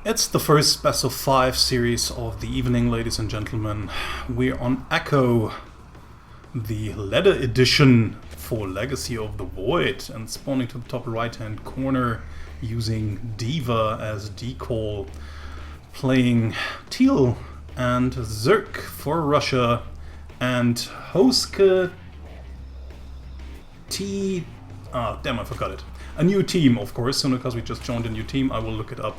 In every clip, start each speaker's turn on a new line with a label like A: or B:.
A: It's the first best of 5 series of the evening, ladies and gentlemen. We're on Echo, the ladder edition for Legacy of the Void, and spawning to the top right hand corner using Diva as decal, playing Teal and Zerk for Russia, and Hoske T... Ah, damn, I forgot it. A new team, of course. Sunokasuri just joined a new team. I will look it up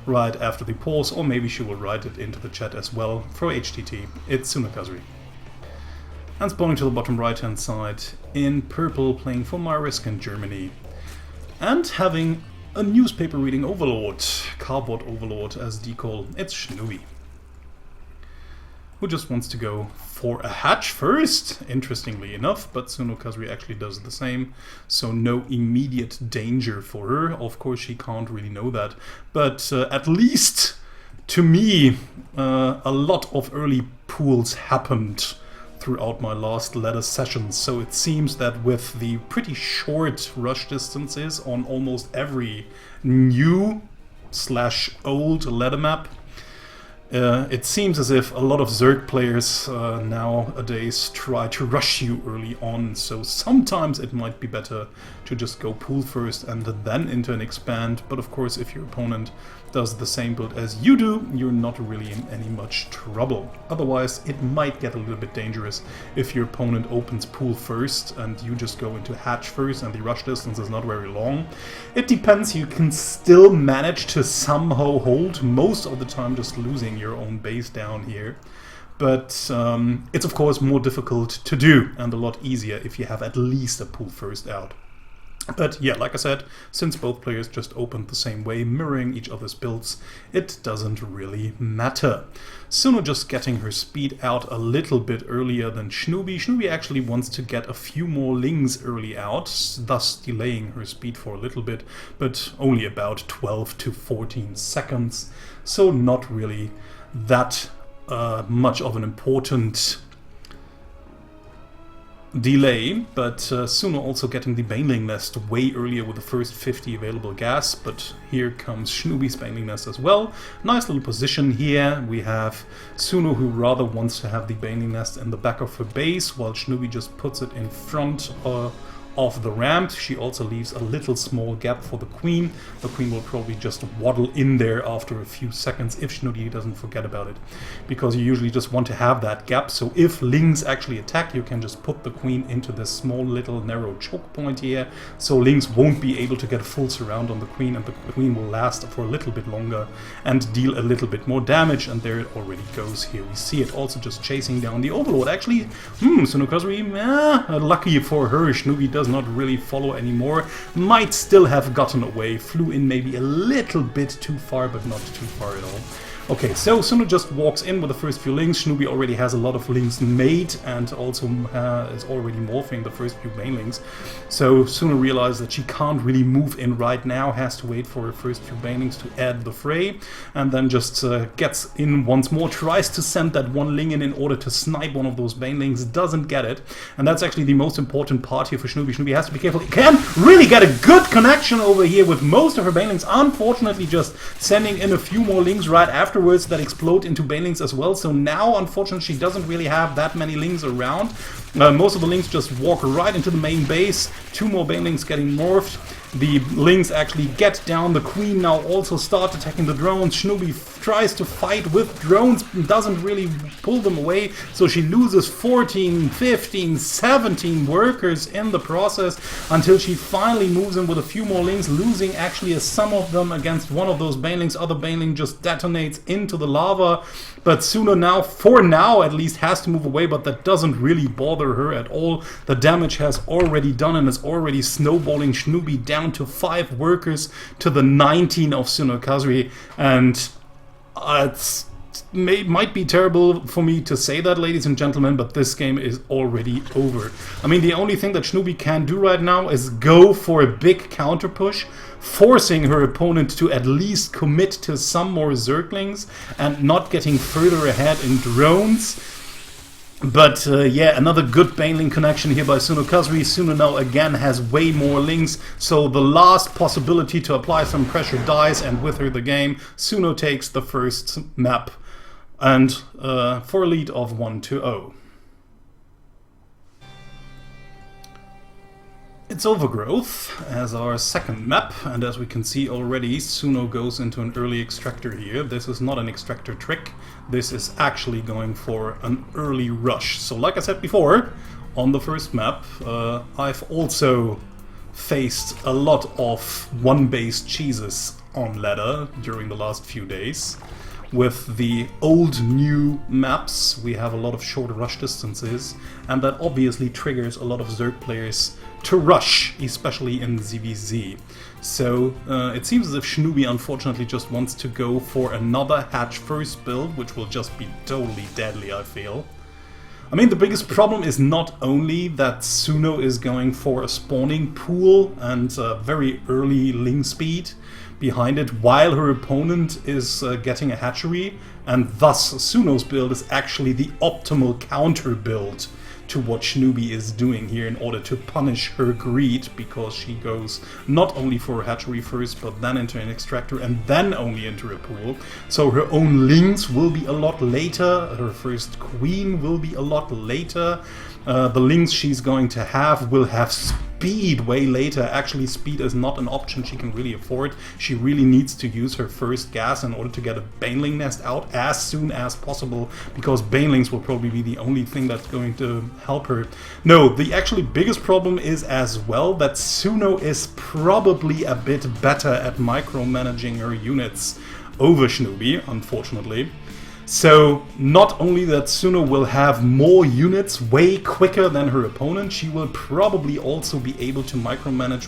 A: right after the pause, or maybe she will write it into the chat as well for HTT. It's Sunokasuri. And spawning to the bottom right hand side in purple, playing for MyRisk in Germany. And having a newspaper reading overlord, cardboard overlord as decal. It's Schnubiiii, who just wants to go for a hatch first, interestingly enough, but Sunokasuri actually does the same, so no immediate danger for her. Of course, she can't really know that, but at least to me, a lot of early pools happened throughout my last ladder sessions, so it seems that with the pretty short rush distances on almost every new / old ladder map, it seems as if a lot of Zerg players nowadays try to rush you early on, so sometimes it might be better to just go pool first and then into an expand, but of course if your opponent does the same build as you do, you're not really in any much trouble. Otherwise, it might get a little bit dangerous if your opponent opens pool first and you just go into hatch first and the rush distance is not very long. It depends, you can still manage to somehow hold, most of the time just losing your own base down here. But it's of course more difficult to do and a lot easier if you have at least a pool first out. But yeah, like I said, since both players just opened the same way, mirroring each other's builds, it doesn't really matter. Suno just getting her speed out a little bit earlier than Schnubiiii. Schnubiiii actually wants to get a few more lings early out, thus delaying her speed for a little bit, but only about 12 to 14 seconds, so not really that much of an important delay, but Suno also getting the Baneling Nest way earlier with the first 50 available gas, but here comes Schnubiii's Baneling Nest as well. Nice little position here. We have Suno, who rather wants to have the Baneling Nest in the back of her base, while Schnubiiii just puts it in front of the ramp. She also leaves a little small gap for the Queen. The Queen will probably just waddle in there after a few seconds if Schnubiiii doesn't forget about it, because you usually just want to have that gap, so if lings actually attack, you can just put the Queen into this small little narrow choke point here, so lings won't be able to get a full surround on the Queen, and the Queen will last for a little bit longer and deal a little bit more damage, and there it already goes. Here we see it also just chasing down the Overlord. Actually, Sunokasuri, lucky for her, Schnubiiii does not really follow anymore. Might still have gotten away. Flew in maybe a little bit too far, but not too far at all. Okay, so Suno just walks in with the first few lings. Schnubiiii already has a lot of lings made and also is already morphing the first few banelings. So Suno realizes that she can't really move in right now, has to wait for her first few banelings to add the fray, and then just gets in once more, tries to send that one ling in order to snipe one of those banelings, doesn't get it, and that's actually the most important part here for Schnubiiii. Schnubiiii has to be careful. He can really get a good connection over here with most of her banelings, unfortunately just sending in a few more lings right afterwards that explode into banelings as well, so now unfortunately she doesn't really have that many lings around. Most of the lings just walk right into the main base. 2 more banelings getting morphed. The lings actually get down. The Queen now also starts attacking the drones. Schnubiiii tries to fight with drones, doesn't really pull them away, so she loses 14, 15, 17 workers in the process until she finally moves in with a few more lings, losing actually some of them against one of those banelings. Other baneling just detonates into the lava, but Suno now, for now at least, has to move away, but that doesn't really bother her at all. The damage has already done and is already snowballing Schnubiiii down to 5 workers to the 19 of Sunokasuri, and might be terrible for me to say that, ladies and gentlemen, but this game is already over. I mean, the only thing that Schnubiiii can do right now is go for a big counter push, forcing her opponent to at least commit to some more Zerglings and not getting further ahead in drones. But yeah, another good baneling connection here by Sunokasuri. Suno now again has way more links, so the last possibility to apply some pressure dies, and with her the game. Suno takes the first map, and for a lead of 1-0. It's Overgrowth as our second map, and as we can see already, Suno goes into an early extractor here. This is not an extractor trick, this is actually going for an early rush. So like I said before, on the first map, I've also faced a lot of one-base cheeses on ladder during the last few days. With the old new maps, we have a lot of short rush distances, and that obviously triggers a lot of Zerg players to rush, especially in ZvZ. So it seems as if Schnubiiii unfortunately just wants to go for another hatch first build, which will just be totally deadly, I feel. I mean, the biggest problem is not only that Suno is going for a spawning pool and very early ling speed behind it, while her opponent is getting a hatchery, and thus Suno's build is actually the optimal counter build to what Schnubiiii is doing here in order to punish her greed, because she goes not only for a hatchery first, but then into an extractor and then only into a pool. So her own lings will be a lot later, her first queen will be a lot later. The lings she's going to have will have speed way later. Actually, speed is not an option she can really afford. She really needs to use her first gas in order to get a baneling nest out as soon as possible, because banelings will probably be the only thing that's going to help her. No, the actually biggest problem is as well that Suno is probably a bit better at micromanaging her units over Schnubiiii, unfortunately. So not only that Suno will have more units way quicker than her opponent, she will probably also be able to micromanage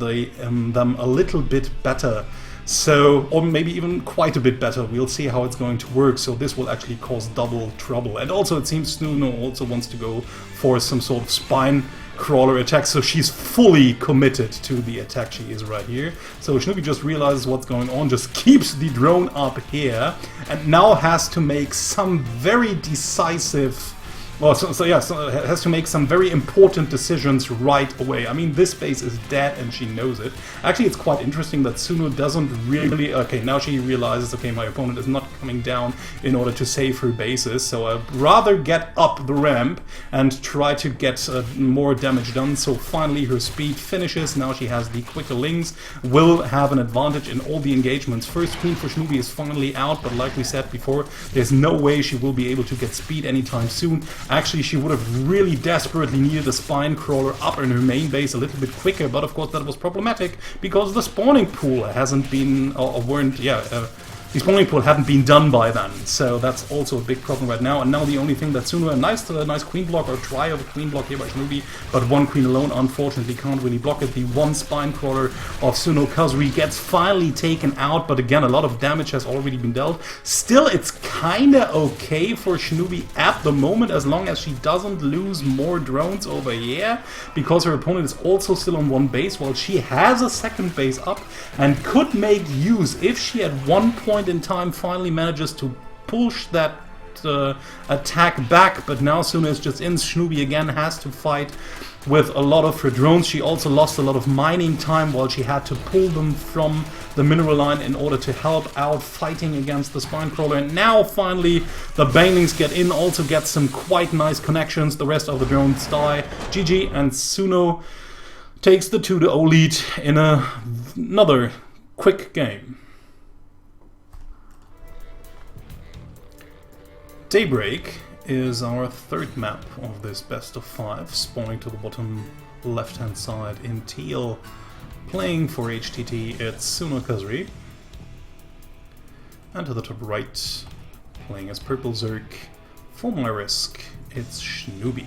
A: them a little bit better. So, or maybe even quite a bit better. We'll see how it's going to work. So this will actually cause double trouble. And also it seems Suno also wants to go for some sort of spine crawler attack, so she's fully committed to the attack she is right here. So Schnubiiii just realizes what's going on, just keeps the drone up here, and now has to make some very decisive... Well, so has to make some very important decisions right away. I mean, this base is dead and she knows it. Actually, it's quite interesting that Suno doesn't really... Okay, now she realizes, okay, my opponent is not coming down in order to save her bases, so I'd rather get up the ramp and try to get more damage done. So finally her speed finishes. Now she has the quicker lings, will have an advantage in all the engagements. First queen for Schnubiiii is finally out, but like we said before, there's no way she will be able to get speed anytime soon. Actually, she would have really desperately needed a spine crawler up in her main base a little bit quicker, but of course that was problematic because the spawning pool hasn't been, the spawning pool hadn't been done by then, so that's also a big problem right now. And now the only thing that Suno, a nice queen block, or try of a queen block here by Schnubiiii, but one queen alone unfortunately can't really block it. The one spine crawler of Sunokasuri gets finally taken out, but again a lot of damage has already been dealt. Still, it's kinda okay for Schnubiiii at the moment, as long as she doesn't lose more drones over here, because her opponent is also still on one base, while she has a second base up and could make use if she at one point in time finally manages to push that attack back. But now Suno is just in. Schnubiiii again has to fight with a lot of her drones. She also lost a lot of mining time while she had to pull them from the mineral line in order to help out fighting against the spine crawler. And now finally the banelings get in, also get some quite nice connections. The rest of the drones die. GG, and Suno takes the 2-0 lead in another quick game. Daybreak is our third map of this best of 5, spawning to the bottom left hand side in teal. Playing for HTT, it's Sunokasuri. And to the top right, playing as purple Zerg, for my risk, it's Schnubiiii.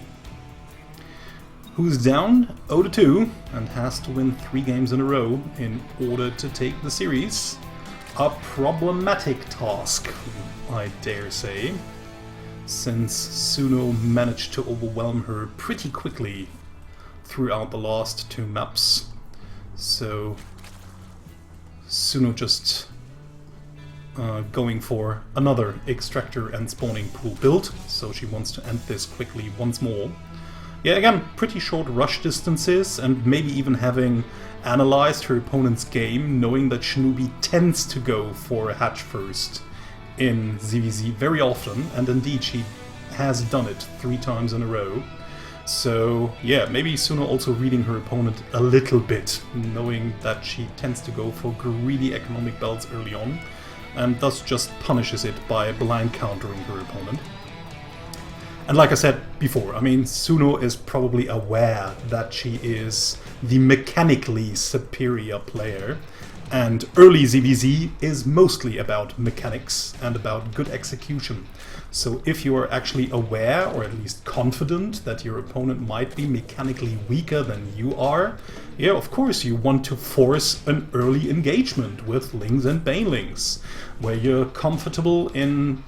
A: Who's down 0-2 and has to win 3 games in a row in order to take the series. A problematic task, I dare say, since Suno managed to overwhelm her pretty quickly throughout the last 2 maps. So Suno just going for another extractor and spawning pool build, so she wants to end this quickly once more. Yeah, again, pretty short rush distances, and maybe even having analyzed her opponent's game, knowing that Schnubiiii tends to go for a hatch first in ZvZ very often, and indeed she has done it 3 times in a row. So yeah, maybe Suno also reading her opponent a little bit, knowing that she tends to go for greedy economic belts early on, and thus just punishes it by blind countering her opponent. And like I said before, I mean, Suno is probably aware that she is the mechanically superior player, and early ZvZ is mostly about mechanics and about good execution. So if you are actually aware, or at least confident, that your opponent might be mechanically weaker than you are, yeah, of course you want to force an early engagement with Lings and Banelings, where you're comfortable in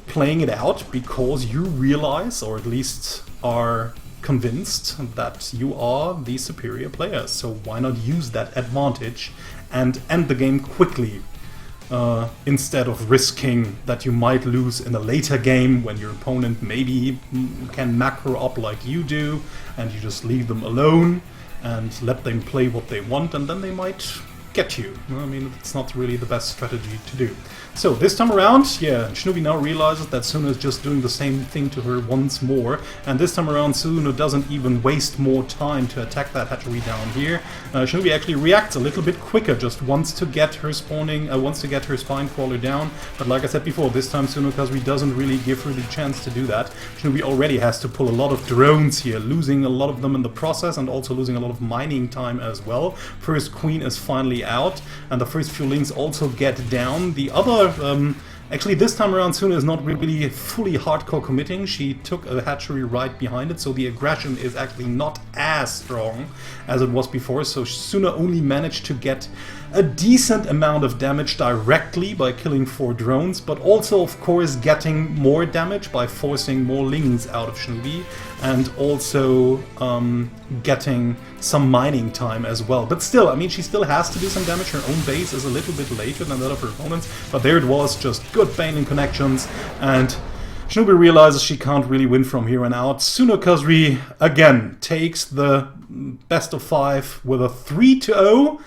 A: playing it out because you realize, or at least are convinced, that you are the superior player. So why not use that advantage and end the game quickly, instead of risking that you might lose in a later game when your opponent maybe can macro up like you do, and you just leave them alone and let them play what they want, and then they might get you. I mean, it's not really the best strategy to do. So this time around, yeah, Schnubiiii now realizes that Suno is just doing the same thing to her once more, and this time around Suno doesn't even waste more time to attack that hatchery down here. Schnubiiii actually reacts a little bit quicker, just wants to get her spawning, wants to get her spine crawler down, but like I said before, this time Sunokasuri doesn't really give her the chance to do that. Schnubiiii already has to pull a lot of drones here, losing a lot of them in the process, and also losing a lot of mining time as well. First queen is finally out, and the first few lings also get down. The other actually, this time around, Suno is not really fully hardcore committing. She took a hatchery right behind it, so the aggression is actually not as strong as it was before. So Suno only managed to get a decent amount of damage directly by killing 4 drones, but also, of course, getting more damage by forcing more lings out of Schnubiiii, and also getting some mining time as well. But still, I mean, she still has to do some damage. Her own base is a little bit later than that of her opponents, but there it was, just good baning connections, and Schnubiiii realizes she can't really win from here on out. Sunokasuri again takes the best of 5 with a 3-0,